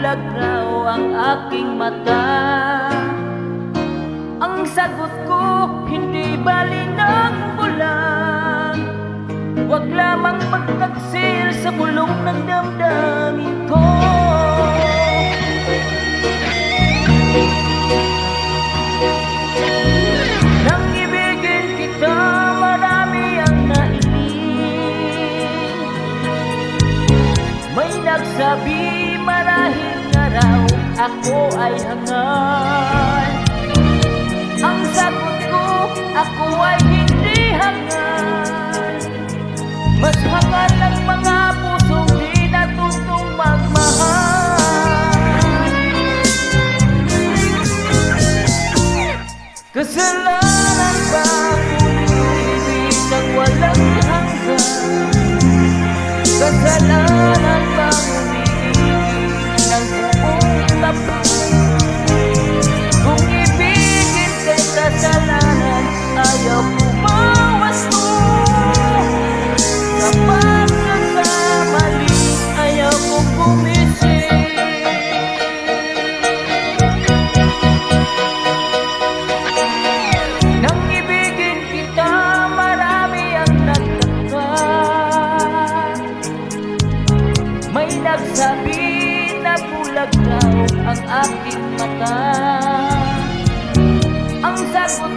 bulag raw ang aking mata. Ang sagot ko, hindi bali ng bulan. Huwag lamang magtaksil sa bulong ng damdamin ko. Nang ibigin kita, marami ang nailing. May nagsabi marahil nga raw ako ay hangal. Ang sagot ko, ako ay hindi hangal. Mas hangal ang mga pusong di natutong magmahal. Kasalanan ba ulit-ulit ng walang hanggan? Kasalanan ba umiibig ng buong tapat? Kung ibigin kay kasalanan, ayaw pumawas mo. Sa pagkakamali, ayaw kong gumising. Nang ibigin kita, marami ang nagtaka. May nagsabi na bulag raw ang aking mata. Ang sagot